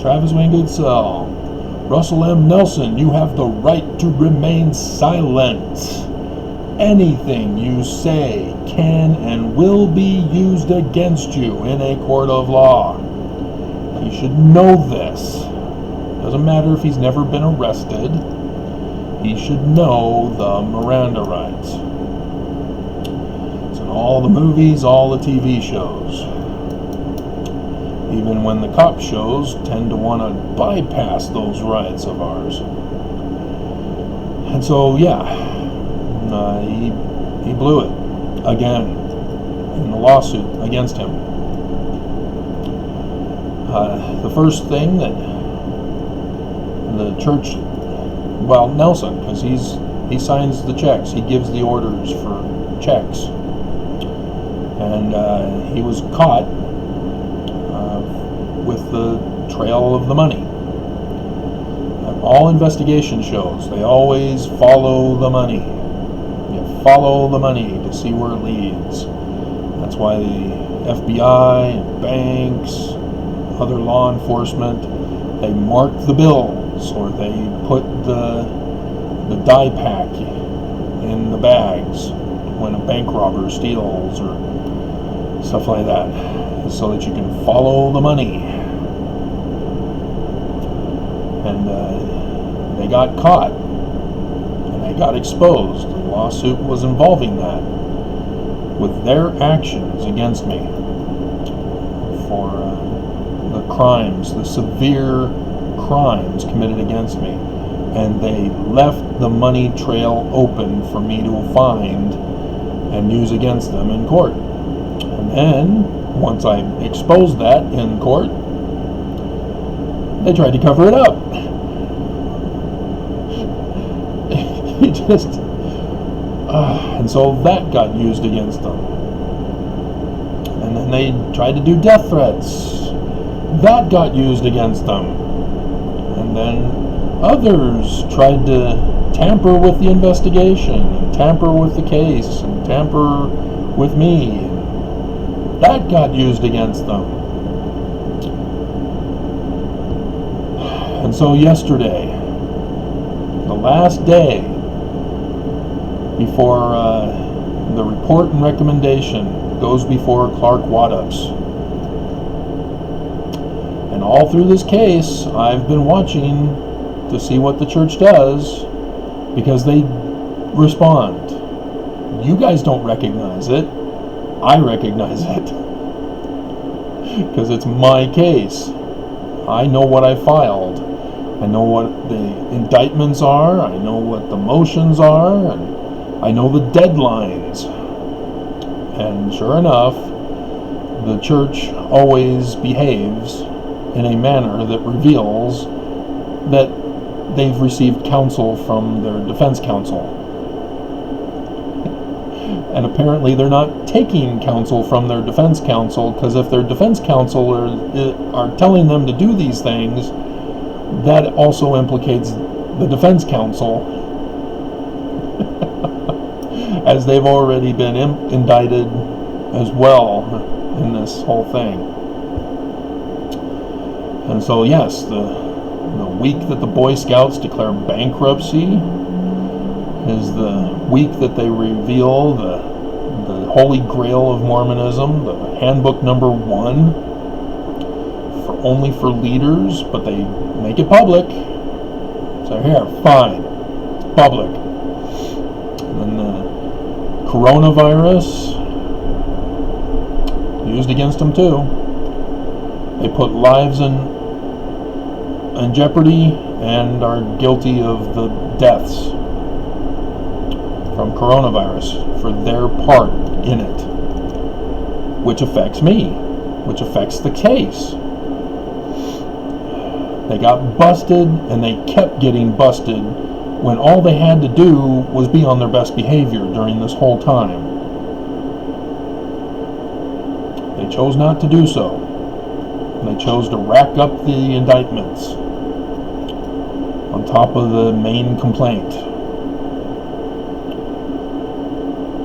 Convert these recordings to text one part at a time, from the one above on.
Travis Wayne Goodsell. Russell M. Nelson, you have the right to remain silent. Anything you say can and will be used against you in a court of law. He should know this. Doesn't matter if he's never been arrested. He should know the Miranda rights. It's in all the movies, all the TV shows. Even when the cop shows tend to want to bypass those rights of ours. And so, yeah. He blew it again in the lawsuit against him. The first thing that the church, well, Nelson, because he signs the checks, he gives the orders for checks, and he was caught with the trail of the money. All investigation shows they always follow the money. Follow the money to see where it leads. That's why the FBI and banks, other law enforcement, they mark the bills, or they put the die pack in the bags when a bank robber steals or stuff like that, so that you can follow the money. And they got caught, and they got exposed. Lawsuit was involving that, with their actions against me for the crimes, the severe crimes committed against me, and they left the money trail open for me to find and use against them in court. And then, once I exposed that in court, they tried to cover it up. He just... and so that got used against them. And then they tried to do death threats. That got used against them. And then others tried to tamper with the investigation, and tamper with the case, and tamper with me. That got used against them. And so yesterday, the last day before the report and recommendation goes before Clark Waddups. And all through this case, I've been watching to see what the church does, because they respond. You guys don't recognize it. I recognize it. Because it's my case. I know what I filed. I know what the indictments are. I know what the motions are. And I know the deadlines. And sure enough, the church always behaves in a manner that reveals that they've received counsel from their defense counsel. And apparently they're not taking counsel from their defense counsel, because if their defense counsel are telling them to do these things, that also implicates the defense counsel, as they've already been indicted as well in this whole thing. And so yes, the week that the Boy Scouts declare bankruptcy is the week that they reveal the Holy Grail of Mormonism, the handbook number 1, only for leaders, but they make it public. So here, fine, it's public. And then the coronavirus used against them too. They put lives in jeopardy and are guilty of the deaths from coronavirus for their part in it, which affects me, which affects the case. They got busted, and they kept getting busted when all they had to do was be on their best behavior during this whole time. They chose not to do so. They chose to rack up the indictments on top of the main complaint.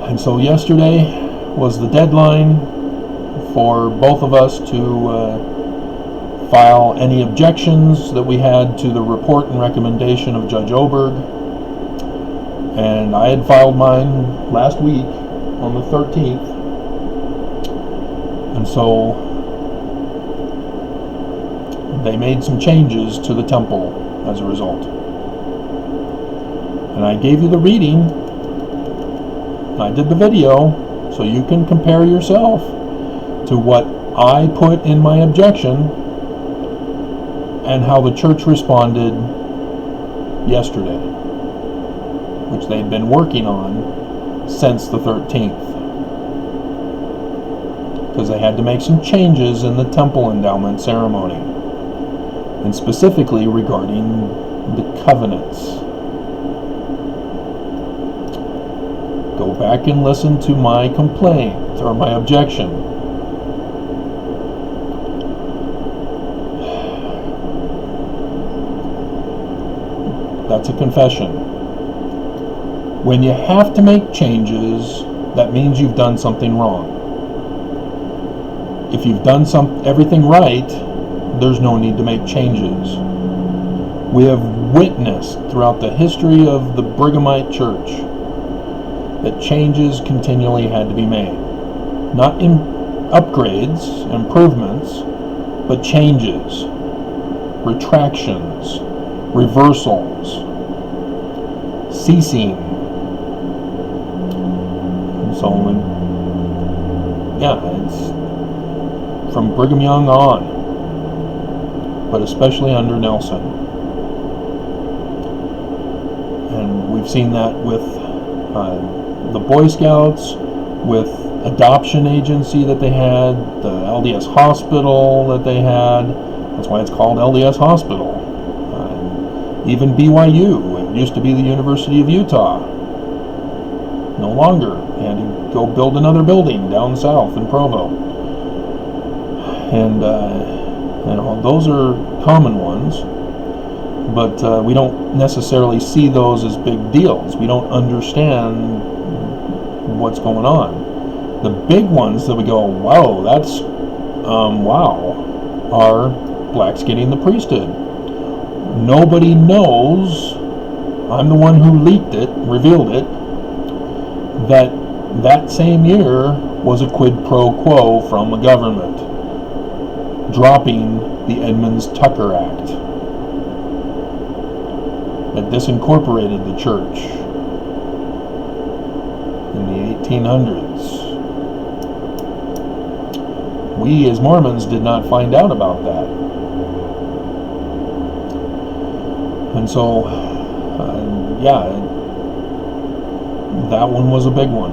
And so yesterday was the deadline for both of us to file any objections that we had to the report and recommendation of Judge Oberg. And I had filed mine last week on the 13th. And so they made some changes to the temple as a result. And I gave you the reading. I did the video, so you can compare yourself to what I put in my objection and how the church responded yesterday, which they'd been working on since the 13th. Because they had to make some changes in the temple endowment ceremony, and specifically regarding the covenants. Go back and listen to my complaint or my objection. That's a confession. When you have to make changes, that means you've done something wrong. If you've done everything right, there's no need to make changes. We have witnessed throughout the history of the Brighamite Church that changes continually had to be made. Not in upgrades, improvements, but changes, retractions, reversals, ceasing. And so, it's from Brigham Young on, but especially under Nelson. And we've seen that with the Boy Scouts, with adoption agency that they had, the LDS hospital that they had. That's why it's called LDS Hospital. Even BYU, it used to be the University of Utah. No longer. They had to go build another building down south in Provo. And those are common ones, but we don't necessarily see those as big deals. We don't understand what's going on. The big ones that we go, wow, that's are blacks getting the priesthood. Nobody knows, I'm the one who leaked it, revealed it, that same year was a quid pro quo from the government, dropping the Edmunds-Tucker Act that disincorporated the church in the 1800s. We as Mormons did not find out about that. And so, that one was a big one.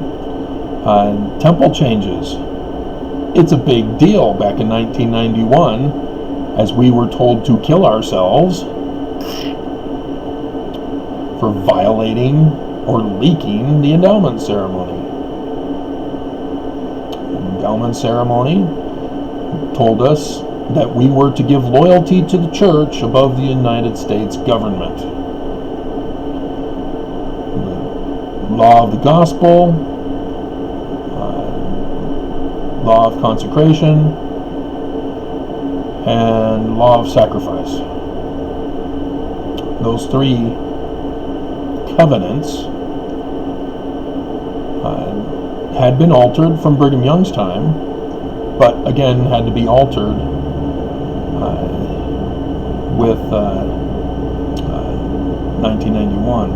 Temple changes. It's a big deal back in 1991, as we were told to kill ourselves for violating or leaking the endowment ceremony. The endowment ceremony told us that we were to give loyalty to the church above the United States government. The law of the gospel, law of consecration, and law of sacrifice. Those three covenants had been altered from Brigham Young's time, but again had to be altered with 1991.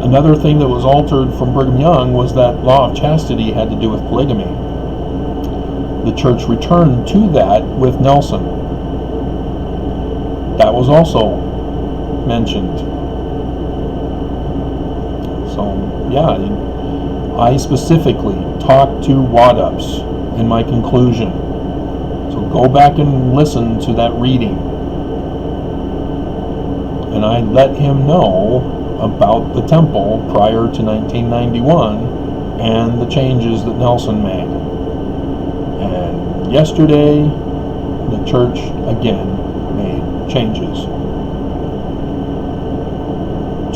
Another thing that was altered from Brigham Young was that law of chastity had to do with polygamy. The church returned to that with Nelson. That was also mentioned. So, I specifically talked to Waddups in my conclusion. So go back and listen to that reading. And I let him know about the temple prior to 1991 and the changes that Nelson made. And yesterday, the church again made changes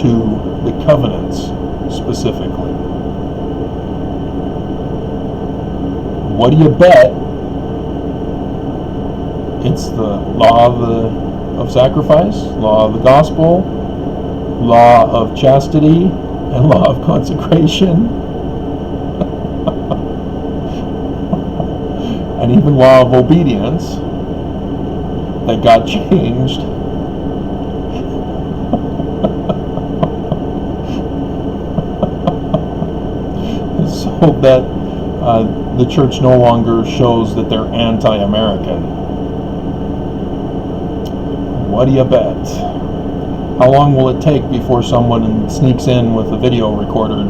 to the covenants specifically. What do you bet It's the law of sacrifice, law of the gospel, law of chastity, and law of consecration, and even law of obedience that got changed so that the church no longer shows that they're anti-American. What do you bet? How long will it take before someone sneaks in with a video recorder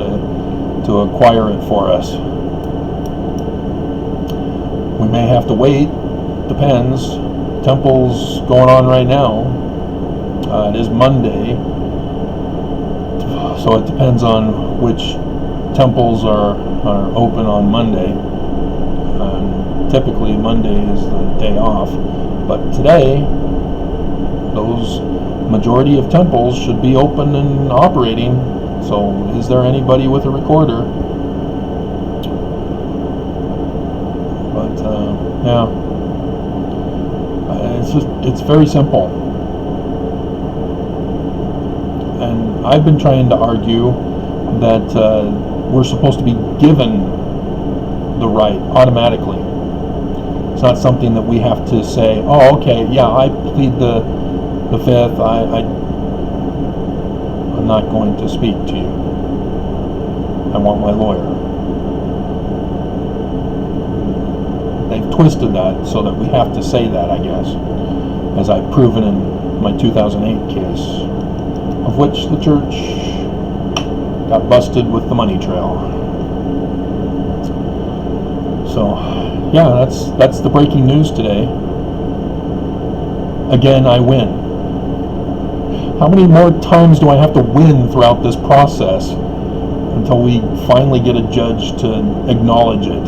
to acquire it for us? We may have to wait. Depends. Temple's going on right now. It is Monday, so it depends on which temples are open on Monday. Typically Monday is the day off, but today those majority of temples should be open and operating. So is there anybody with a recorder? But yeah, it's very simple. And I've been trying to argue that we're supposed to be given the right automatically. It's not something that we have to say, oh, okay, yeah, I plead the fifth, I'm not going to speak to you. I want my lawyer. They've twisted that so that we have to say that, I guess, as I've proven in my 2008 case, of which the church got busted with the money trail. So, yeah, that's the breaking news today. Again, I win. How many more times do I have to win throughout this process until we finally get a judge to acknowledge it?